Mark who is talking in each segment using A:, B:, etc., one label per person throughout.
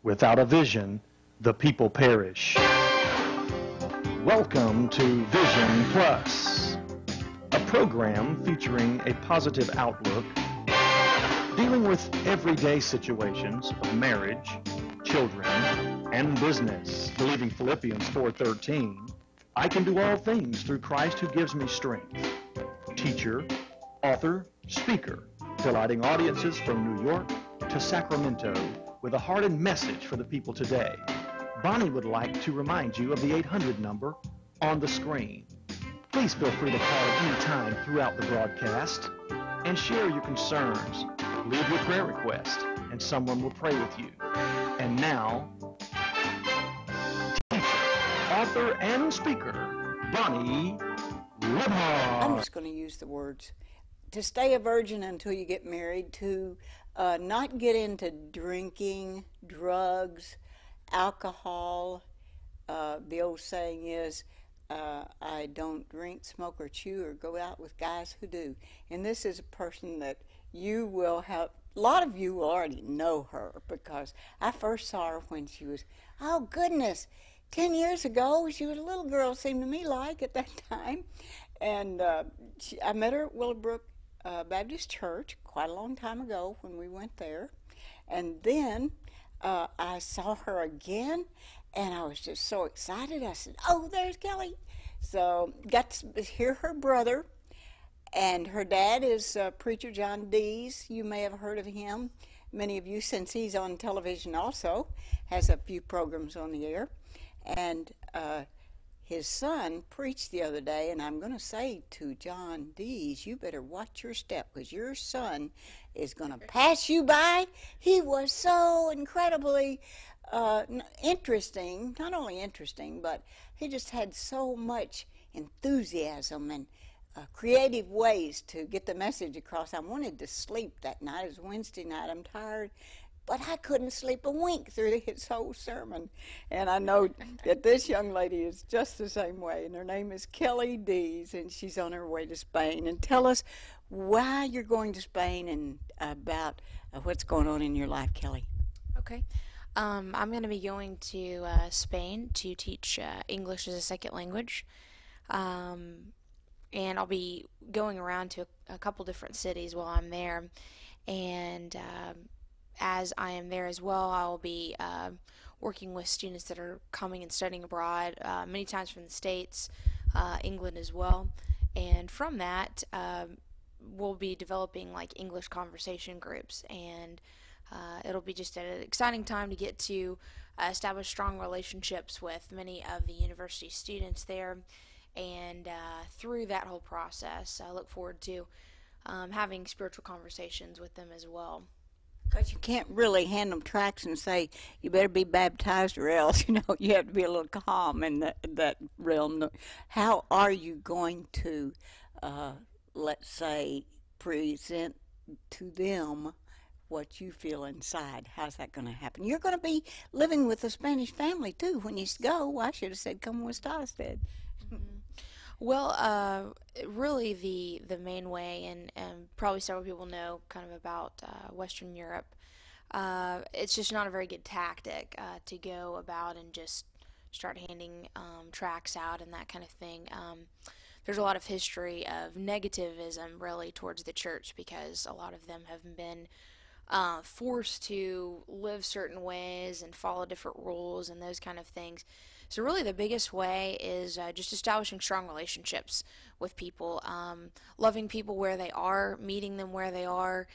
A: Without a vision, the people perish. Welcome to Vision Plus, a program featuring a positive outlook, dealing with everyday situations of marriage, children, and business. Believing Philippians 4:13, I can do all things through Christ who gives me strength. Teacher, author, speaker, delighting audiences from New York to Sacramento with a heart and message for the people today. Bonnie would like to remind you of the 800 number on the screen. Please feel free to call at any time throughout the broadcast and share your concerns. Leave your prayer request and someone will pray with you. And now, teacher, author, and speaker, Bonnie Libhart.
B: I'm just going to use the words. To stay a virgin until you get married, to not get into drinking, drugs, alcohol. The old saying is, I don't drink, smoke, or chew, or go out with guys who do. And this is a person that you will have, a lot of you will already know her, because I first saw her when she was, oh goodness, 10 years ago. She was a little girl, seemed to me like, at that time. And I met her at Willowbrook Baptist Church quite a long time ago when we went there. And then I saw her again, and I was just so excited. I said, oh, there's Kelley. So got to hear her brother, and her dad is preacher John Dees. You may have heard of him. Many of you, since he's on television also, has a few programs on the air. And his son preached the other day, and I'm going to say to John Dees, you better watch your step, because your son is going to pass you by. He was so incredibly interesting, not only interesting, but he just had so much enthusiasm and creative ways to get the message across. I wanted to sleep that night. It was Wednesday night. I'm tired. But I couldn't sleep a wink through his whole sermon. And I know that this young lady is just the same way. And her name is Kelley Dees, and she's on her way to Spain. And tell us why you're going to Spain and about what's going on in your life, Kelley.
C: Okay. I'm going to be going to Spain to teach English as a second language. And I'll be going around to a couple different cities while I'm there. And as I am there as well, I will be working with students that are coming and studying abroad, many times from the States, England as well. And from that, we'll be developing like English conversation groups, and it'll be just an exciting time to get to establish strong relationships with many of the university students there. And through that whole process, I look forward to having spiritual conversations with them as well.
B: Because you can't really hand them tracts and say, you better be baptized or else, you know, you have to be a little calm in that realm. How are you going to, let's say, present to them what you feel inside? How's that going to happen? You're going to be living with a Spanish family, too, when you go. I should have said, come with instead.
C: Well, really the main way, and probably several people know kind of about Western Europe, it's just not a very good tactic to go about and just start handing tracts out and that kind of thing. There's a lot of history of negativism really towards the church, because a lot of them have been forced to live certain ways and follow different rules and those kind of things. So really the biggest way is just establishing strong relationships with people, loving people where they are, meeting them where they are,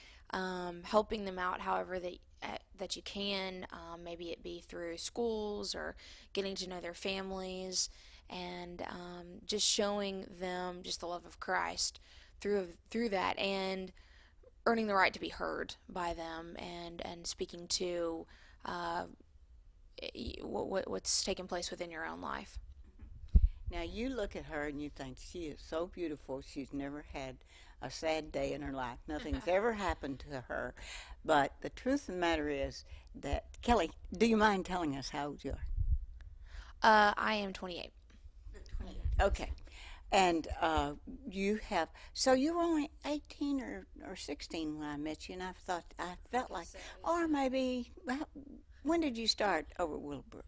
C: helping them out however that you can, maybe it be through schools or getting to know their families, and just showing them just the love of Christ through that, and earning the right to be heard by them, and speaking to what's taking place within your own life.
B: Now you look at her and you think she is so beautiful. She's never had a sad day in her life. Nothing's ever happened to her. But the truth of the matter is that, Kelley, do you mind telling us how old you are?
C: I am 28.
B: 28. Okay. And you have, so you were only 18 or 16 when I met you, and I felt like, or maybe, well, When did you start over Willowbrook?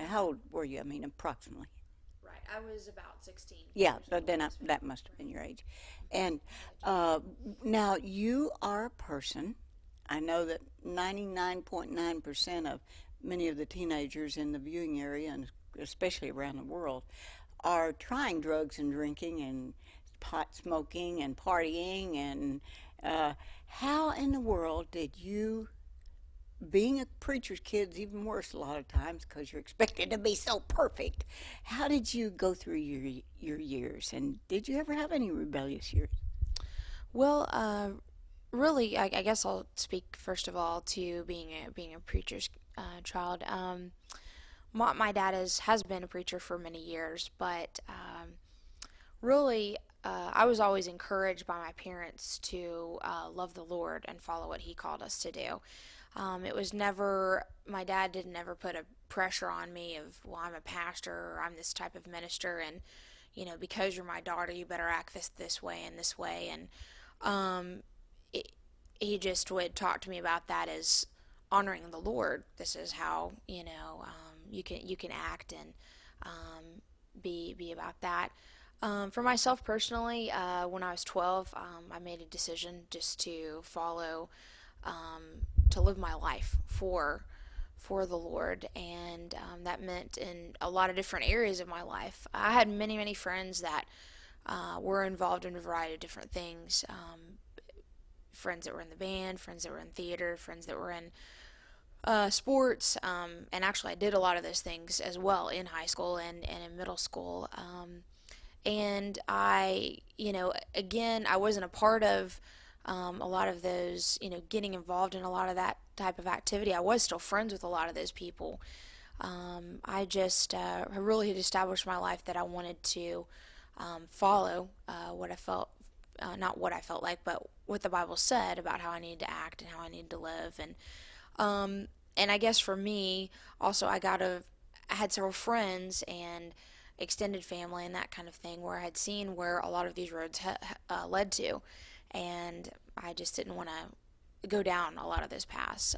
B: How old were you? I mean, approximately.
C: Right, I was about 16.
B: Yeah, so then that must have been your age. And now you are a person. I know that 99.9% of many of the teenagers in the viewing area, and especially around the world, are trying drugs and drinking and pot smoking and partying. And how in the world did you, being a preacher's kid's even worse a lot of times because you're expected to be so perfect, how did you go through your years? And did you ever have any rebellious years?
C: Well, really, I guess I'll speak first of all to being a preacher's child. My dad has been a preacher for many years, but really, I was always encouraged by my parents to love the Lord and follow what He called us to do. It was never, my dad didn't ever put a pressure on me of, well, I'm a pastor or I'm this type of minister, and because you're my daughter, you better act this way and this way. And he just would talk to me about that as honoring the Lord. This is how you can act and be about that. For myself personally, when I was 12, I made a decision just to follow, to live my life for the Lord, and that meant in a lot of different areas of my life. I had many friends that were involved in a variety of different things. Friends that were in the band, friends that were in theater, friends that were in sports, and actually I did a lot of those things as well in high school and in middle school. And I, again, I wasn't a part of a lot of those, getting involved in a lot of that type of activity. I was still friends with a lot of those people. I just really had established my life that I wanted to follow what I felt, not what I felt like, but what the Bible said about how I needed to act and how I needed to live. And I guess for me, also, I had several friends and extended family and that kind of thing where I had seen where a lot of these roads led to, and I just didn't want to go down a lot of those paths.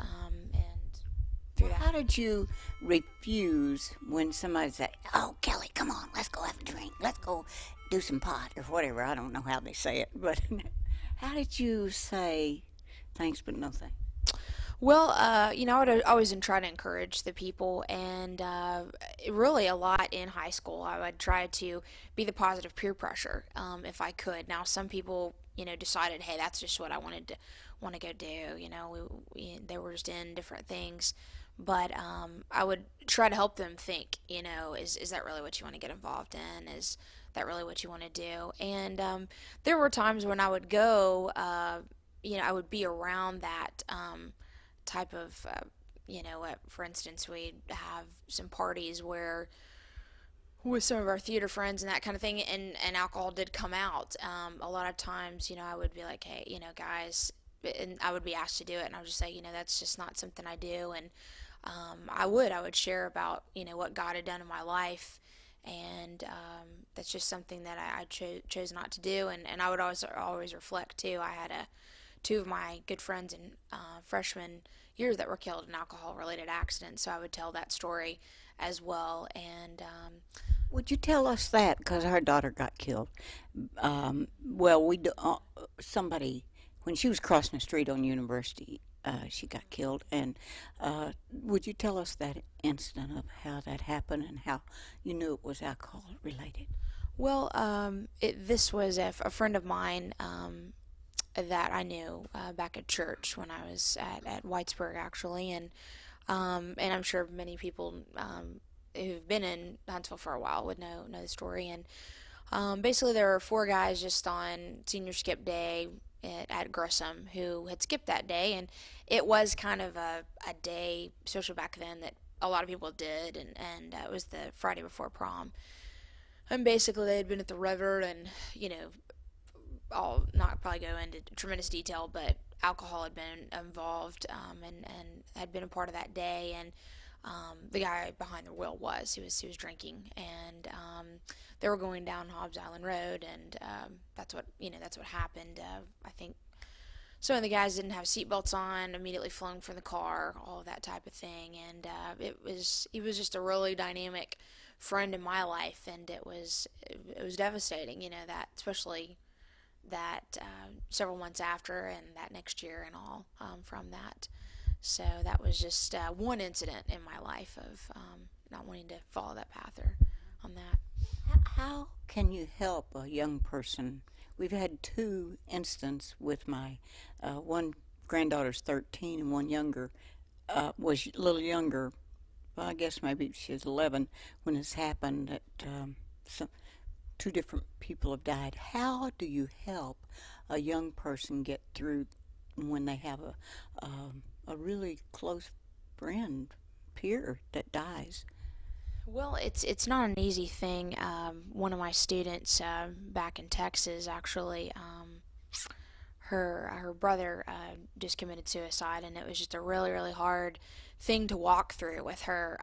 B: How did you refuse when somebody said, "Oh, Kelley, come on, let's go have a drink, let's go do some pot," or whatever? I don't know how they say it, but how did you say thanks but no thanks?
C: Well, I would always try to encourage the people, and really a lot in high school. I would try to be the positive peer pressure if I could. Now, some people, decided, hey, that's just what I want to go do. They were just in different things, but I would try to help them think. Is that really what you want to get involved in? Is that really what you want to do? And there were times when I would go. I would be around that. Type of, for instance, we'd have some parties where with some of our theater friends and that kind of thing, and alcohol did come out. A lot of times, I would be like, hey, guys, and I would be asked to do it, and I would just say, that's just not something I do. And I would share about, what God had done in my life, and that's just something that I chose not to do. And I would always reflect too. I had two of my good friends in freshman years that were killed in alcohol-related accidents, so I would tell that story as well. And
B: would you tell us that? Because our daughter got killed. Somebody, when she was crossing the street on University, she got killed. And would you tell us that incident of how that happened and how you knew it was alcohol-related?
C: Well, this was a friend of mine that I knew back at church when I was at Whitesburg, actually, and I'm sure many people who've been in Huntsville for a while would know the story. And basically, there were 4 guys just on senior skip day at Grissom who had skipped that day, and it was kind of a day, especially back then, that a lot of people did, and it was the Friday before prom. And basically, they had been at the river, and I'll not probably go into tremendous detail, but alcohol had been involved and had been a part of that day. And the guy behind the wheel he was drinking, and they were going down Hobbs Island Road, and that's what happened. I think some of the guys didn't have seatbelts on, immediately flung from the car, all of that type of thing. And he was just a really dynamic friend in my life, and it was devastating, that especially that several months after and that next year and all from that. So that was just one incident in my life of not wanting to follow that path or on that.
B: How can you help a young person? We've had two instances with my one granddaughter's 13 and one younger was a little younger. Well, I guess maybe she was 11 when this happened. That two different people have died. How do you help a young person get through when they have a really close friend, peer that dies?
C: Well, it's not an easy thing. One of my students back in Texas actually, her brother just committed suicide, and it was just a really really hard thing to walk through with her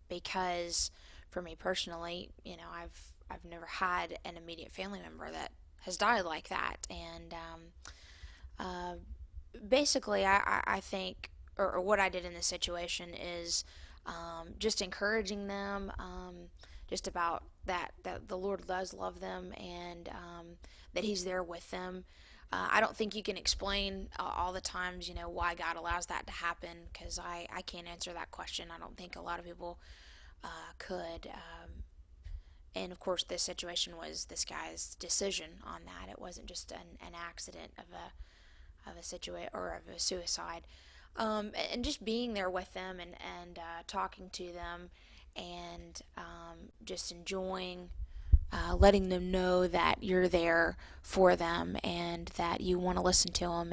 C: because for me personally, I've never had an immediate family member that has died like that, and basically I think, or what I did in this situation is just encouraging them just about that the Lord does love them, and that He's there with them. I don't think you can explain all the times, why God allows that to happen, because I can't answer that question. I don't think a lot of people could. And of course, this situation was this guy's decision on that. It wasn't just an accident of a situation or of a suicide. And just being there with them and talking to them and just enjoying letting them know that you're there for them and that you want to listen to them.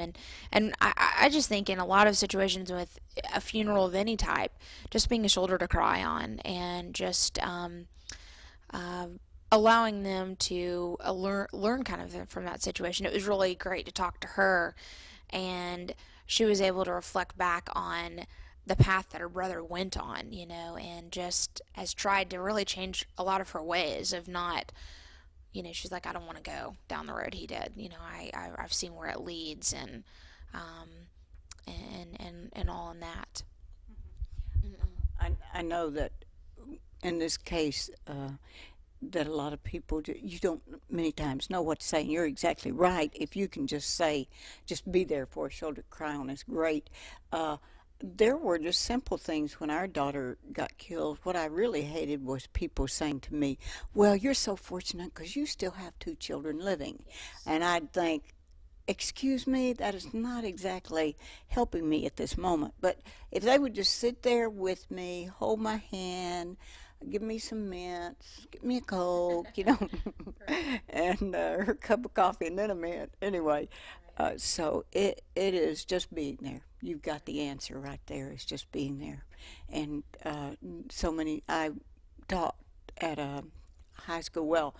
C: And I just think in a lot of situations with a funeral of any type, just being a shoulder to cry on and just allowing them to learn kind of from that situation. It was really great to talk to her, and she was able to reflect back on the path that her brother went on, and just has tried to really change a lot of her ways of not, she's like, I don't want to go down the road he did. I've seen where it leads, and all in that.
B: I know that in this case, that a lot of people, you don't many times know what to say, and you're exactly right. If you can just be there for a shoulder to cry on is great. There were just simple things when our daughter got killed. What I really hated was people saying to me, well, you're so fortunate because you still have two children living. Yes. And I'd think, excuse me, that is not exactly helping me at this moment. But if they would just sit there with me, hold my hand, give me some mints, give me a Coke, and her cup of coffee and then a mint. Anyway, so it is just being there. You've got the answer right there. It's just being there. And I taught at a high school. Well,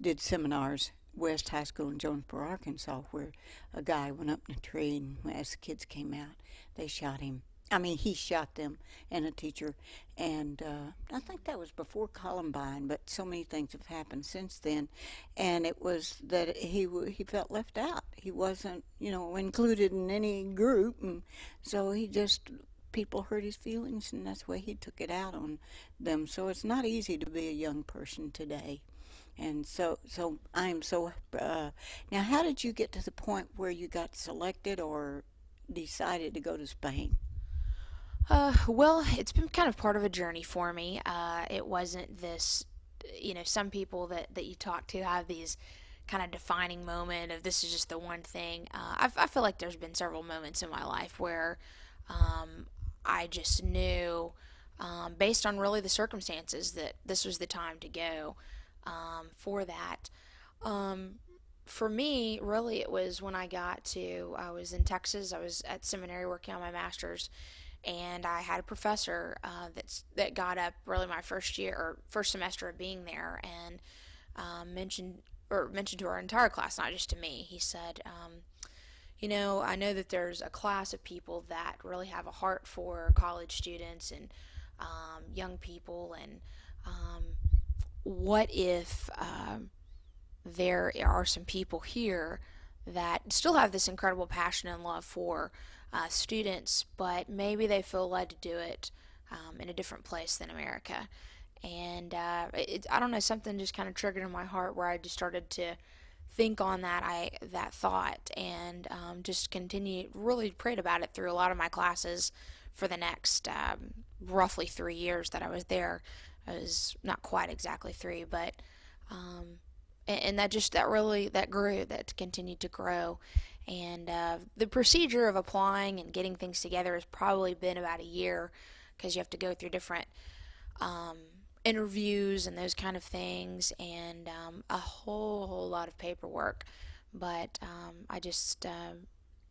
B: did seminars, West High School in Jonesboro, Arkansas, where a guy went up in a tree, and as the kids came out, they shot him. He shot them and a teacher, and I think that was before Columbine, but so many things have happened since then, and it was that he felt left out. He wasn't, included in any group, and so people hurt his feelings, and that's the way he took it out on them. So it's not easy to be a young person today. And so I'm so, now how did you get to the point where you got selected or decided to go to Spain?
C: Well, it's been kind of part of a journey for me. It wasn't this, some people that you talk to have these kind of defining moment of this is just the one thing. I feel like there's been several moments in my life where I just knew, based on really the circumstances, that this was the time to go for that. For me, really, it was when I was in Texas. I was at seminary working on my master's. And I had a professor that got up really my first semester of being there, and mentioned to our entire class, not just to me. He said, I know that there's a class of people that really have a heart for college students and young people, and what if there are some people here that still have this incredible passion and love for students, but maybe they feel led to do it in a different place than America. And I don't know, something just kind of triggered in my heart where I just started to think on that thought, and just really prayed about it through a lot of my classes for the next roughly 3 years that I was there. It was not quite exactly three, but and that grew, that continued to grow. And the procedure of applying and getting things together has probably been about a year, because you have to go through different interviews and those kind of things, and a whole lot of paperwork. But I just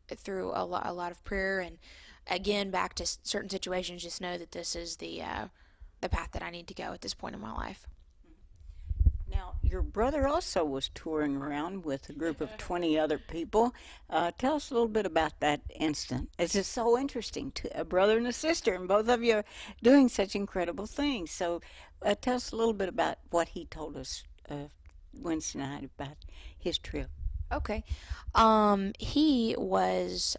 C: through a lot of prayer, and again back to certain situations, just know that this is the path that I need to go at this point in my life.
B: Now, your brother also was touring around with a group of 20 other people. Tell us a little bit about that incident. It's just so interesting, a brother and a sister, and both of you are doing such incredible things. So tell us a little bit about what he told us Wednesday night about his trip.
C: Okay. He was,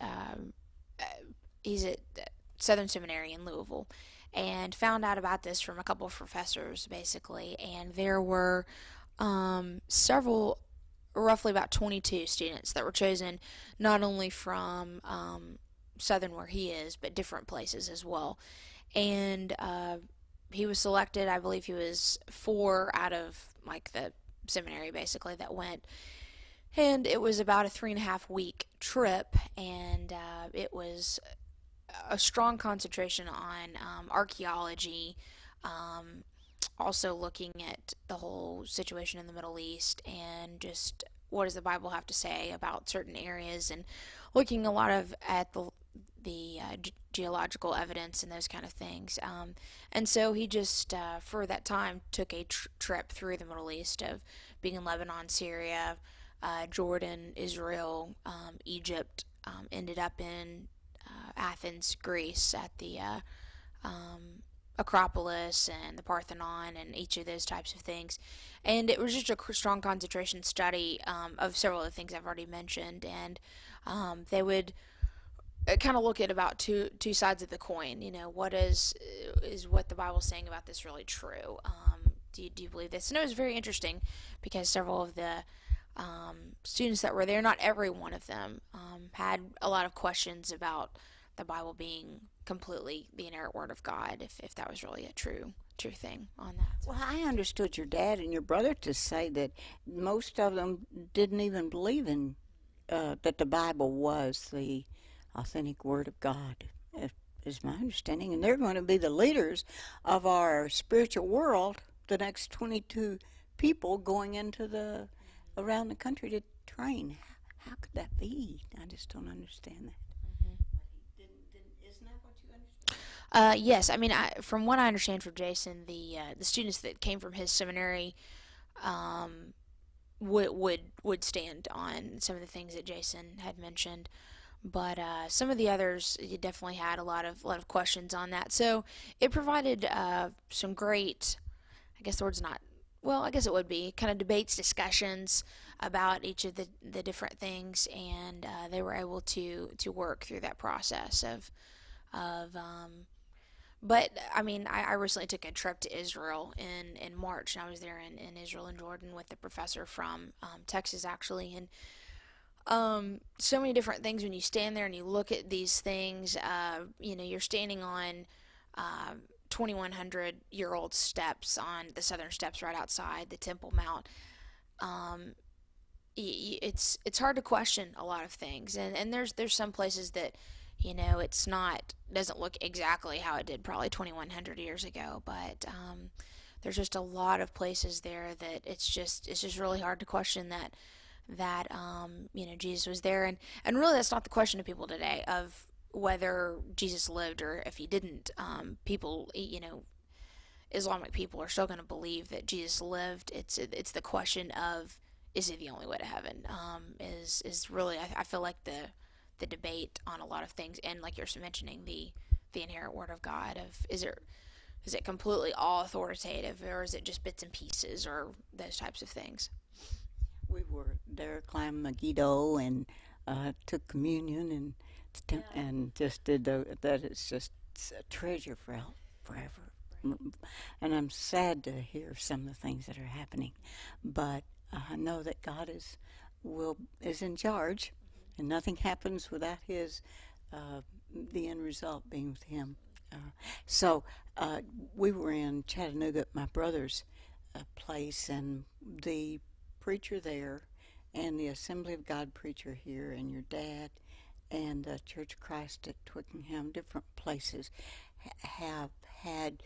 C: he's at Southern Seminary in Louisville, and found out about this from a couple of professors, basically. And there were several, roughly about 22 students that were chosen, not only from Southern, where he is, but different places as well. And he was selected. I believe he was 4 out of like the seminary, basically, that went. And it was about a 3.5-week trip, and it was a strong concentration on archaeology, also looking at the whole situation in the Middle East, and just what does the Bible have to say about certain areas, and looking a lot at the geological evidence and those kind of things. And so he just, for that time, took a trip through the Middle East, of being in Lebanon, Syria, Jordan, Israel, Egypt, ended up in Athens, Greece, at the Acropolis and the Parthenon, and each of those types of things. And it was just a strong concentration study of several of the things I've already mentioned. And they would kind of look at about two sides of the coin. You know, what is what the Bible's saying about this really true? Do you believe this? And it was very interesting, because several of the students that were there, not every one of them, had a lot of questions about the Bible being completely the inerrant Word of God, if that was really a true thing on that.
B: Well, I understood your dad and your brother to say that most of them didn't even believe in that the Bible was the authentic Word of God, is my understanding. And they're going to be the leaders of our spiritual world, the next 22 people going into around the country to train. How could that be? I just don't understand that. Isn't that what you understand?
C: Yes, I mean, from what I understand from Jason, the students that came from his seminary would stand on some of the things that Jason had mentioned, but some of the others, you definitely had a lot of questions on that. So it provided some great, I guess the word's not, well, I guess it would be, kind of debates, discussions about each of the different things, and they were able to work through that process of but I mean, I recently took a trip to Israel in March, and I was there in Israel and Jordan with a professor from Texas, actually. And so many different things when you stand there and you look at these things. You know, you're standing on 2,100-year-old steps on the southern steps right outside the Temple Mount. It's hard to question a lot of things, and there's some places that, you know, doesn't look exactly how it did probably 2,100 years ago, but there's just a lot of places there that it's just really hard to question that you know, Jesus was there. And really, that's not the question to people today, of whether Jesus lived or if he didn't. People, you know, Islamic people are still going to believe that Jesus lived. It's the question of, is he the only way to heaven? Is really, I feel like the debate on a lot of things. And like you're mentioning, the inerrant Word of God, of is it completely all authoritative, or is it just bits and pieces, or those types of things?
B: We were there climbed Megiddo and took communion and just did that. It's just a treasure forever. And I'm sad to hear some of the things that are happening, but I know that God is in charge, and nothing happens without His the end result being with Him. So we were in Chattanooga at my brother's place, and the preacher there, and the Assembly of God preacher here, and your dad, and the Church of Christ at Twickenham, different places, have had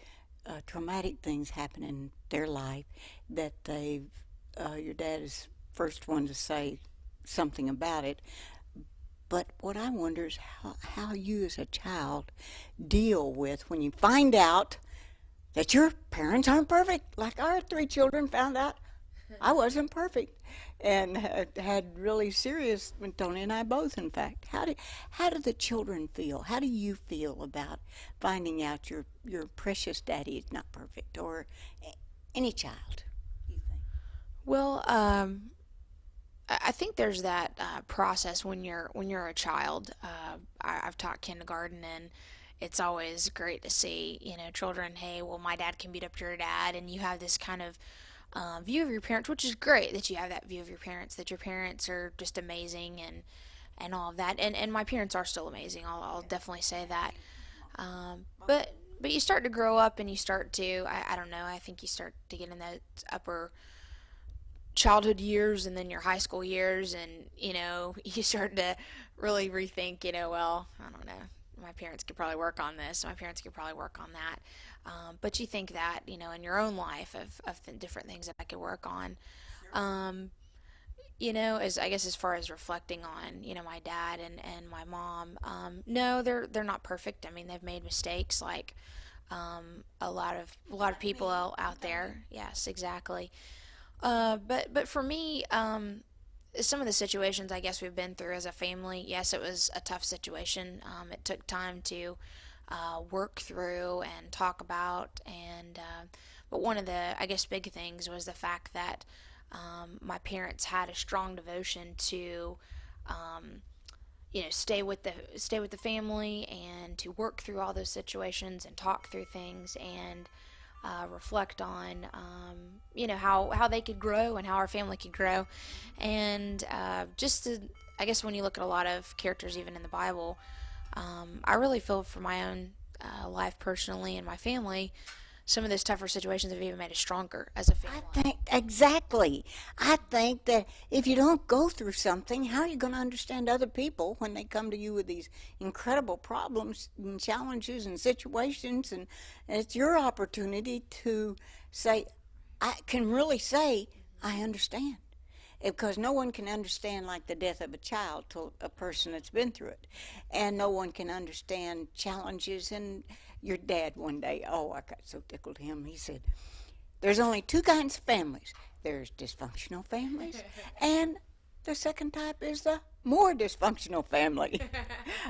B: traumatic things happen in their life that your dad is first one to say something about it. But what I wonder is how you as a child deal with when you find out that your parents aren't perfect, like our 3 children found out I wasn't perfect, and had really serious, Tony and I both, in fact. How do the children feel? How do you feel about finding out your precious daddy is not perfect, or any child, you think?
C: Well, I think there's that process when you're a child. I've taught kindergarten, and it's always great to see, children. Hey, well, my dad can beat up your dad, and you have this kind of view of your parents, which is great that you have that view of your parents, that your parents are just amazing and all of that. And my parents are still amazing. I'll definitely say that. But you start to grow up, and you start to, I don't know, I think you start to get in that upper childhood years and then your high school years, and you start to really rethink, well, I don't know, my parents could probably work on this, my parents could probably work on that. But you think that, in your own life of the different things that I could work on. As far as reflecting on, my dad and my mom, no, they're not perfect. I mean, they've made mistakes like a lot of people out there. Yes, exactly. But for me, some of the situations I guess we've been through as a family, yes, it was a tough situation. It took time to work through and talk about, and but one of the, I guess, big things was the fact that my parents had a strong devotion to stay with the family, and to work through all those situations and talk through things, and reflect on how they could grow and how our family could grow. And I guess when you look at a lot of characters even in the Bible, I really feel for my own life personally and my family, some of those tougher situations have even made us stronger as a family.
B: I think that if you don't go through something, how are you going to understand other people when they come to you with these incredible problems and challenges and situations? And it's your opportunity to say, I can really say, I understand. Because no one can understand like the death of a child to a person that's been through it. And no one can understand challenges. And your dad one day, oh, I got so tickled him. He said, there's only 2 kinds of families. There's dysfunctional families, and the second type is the more dysfunctional family.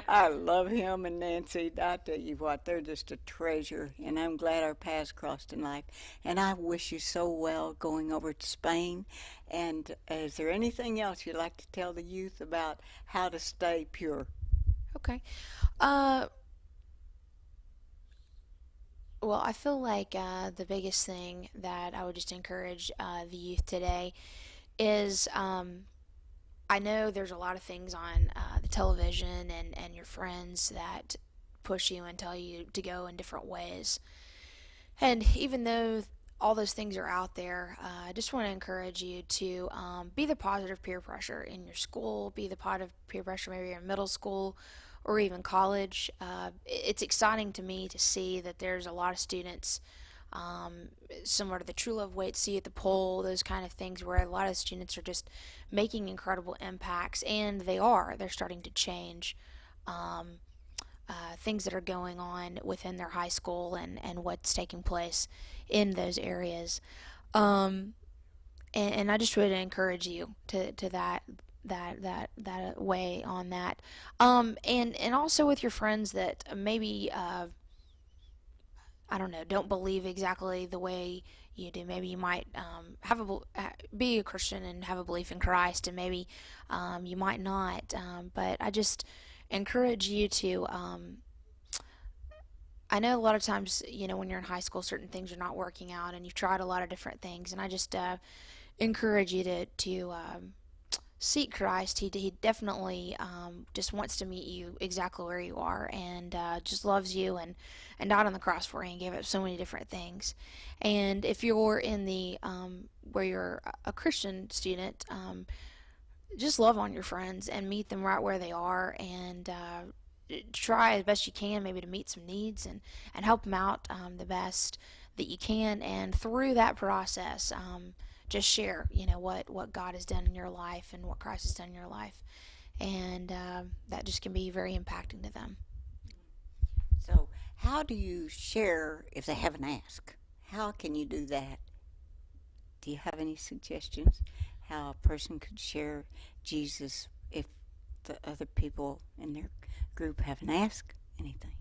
B: I love him and Nancy. I tell you what, they're just a treasure, and I'm glad our paths crossed in life. And I wish you so well going over to Spain. And is there anything else you'd like to tell the youth about how to stay pure?
C: Okay. Well, I feel like the biggest thing that I would just encourage the youth today is I know there's a lot of things on the television and your friends that push you and tell you to go in different ways. And even though all those things are out there, I just want to encourage you to be the positive peer pressure in your school, be the positive peer pressure maybe in middle school or even college. It's exciting to me to see that there's a lot of students similar to the True Love Wait See at the Pole, those kind of things, where a lot of students are just making incredible impacts, and they're starting to change things that are going on within their high school and what's taking place in those areas. And I just would encourage you to that way on that. And also with your friends that maybe I don't know, don't believe exactly the way you do. Maybe you might be a Christian and have a belief in Christ, and maybe you might not. But I just encourage you to. I know a lot of times, when you're in high school, certain things are not working out, and you've tried a lot of different things. And I just encourage you to seek Christ. He definitely just wants to meet you exactly where you are, and just loves you, and died on the cross for you and gave up so many different things. And if you're in the where you're a Christian student, just love on your friends and meet them right where they are, and try as best you can maybe to meet some needs, and help them out the best that you can. And through that process, just share, what God has done in your life and what Christ has done in your life. And that just can be very impacting to them.
B: So how do you share if they haven't asked? How can you do that? Do you have any suggestions how a person could share Jesus if the other people in their group haven't asked anything?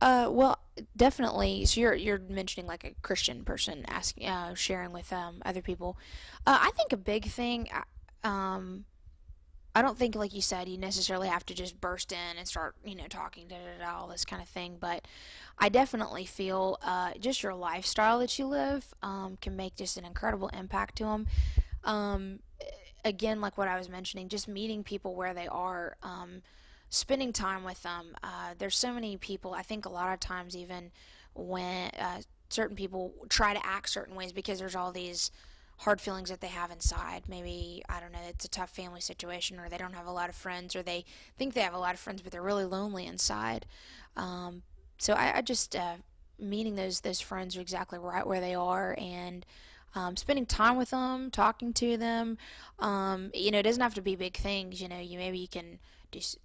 C: Well, definitely. So you're mentioning like a Christian person asking, sharing with other people. I think a big thing. I don't think, like you said, you necessarily have to just burst in and start, talking, all this kind of thing. But I definitely feel just your lifestyle that you live can make just an incredible impact to them. Again, like what I was mentioning, just meeting people where they are. Spending time with them. There's so many people, I think a lot of times even when certain people try to act certain ways because there's all these hard feelings that they have inside. Maybe, I don't know, it's a tough family situation, or they don't have a lot of friends, or they think they have a lot of friends but they're really lonely inside. So I just meeting those friends are exactly right where they are, and spending time with them, talking to them. It doesn't have to be big things. Maybe you can just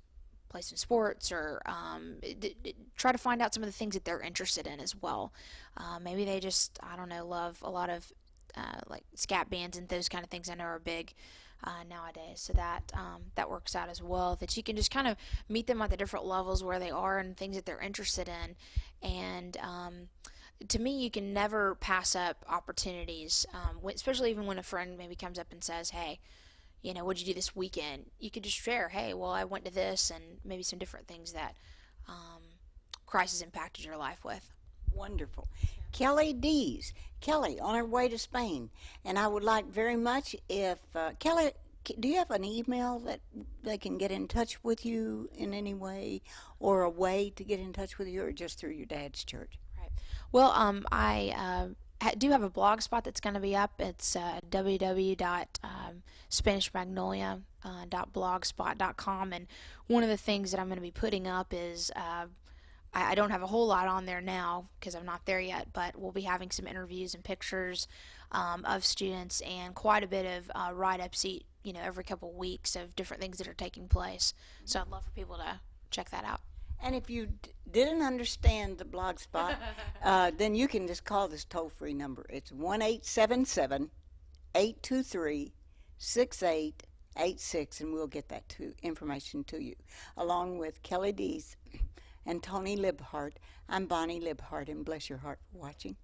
C: play some sports, or try to find out some of the things that they're interested in as well. Maybe they just, I don't know, love a lot of like scat bands and those kind of things I know are big nowadays. So that works out as well, that you can just kind of meet them at the different levels where they are and things that they're interested in. And to me, you can never pass up opportunities, especially even when a friend maybe comes up and says, hey, what'd you do this weekend? You could just share, hey, well, I went to this, and maybe some different things that Christ has impacted your life with.
B: Wonderful. Kelley Dees. Kelley, on her way to Spain. And I would like very much if, Kelley, do you have an email that they can get in touch with you in any way, or a way to get in touch with you, or just through your dad's church?
C: Right. Well, I do have a blog spot that's going to be up. It's www.spanishmagnolia.blogspot.com, and one of the things that I'm going to be putting up is I don't have a whole lot on there now because I'm not there yet, but we'll be having some interviews and pictures of students, and quite a bit of write-ups every couple of weeks of different things that are taking place. So I'd love for people to check that out.
B: And if you didn't understand the blog spot, then you can just call this toll-free number. It's 1-877-823-6886, and we'll get that information to you. Along with Kelley Dees and Tony Libhart, I'm Bonnie Libhart, and bless your heart for watching.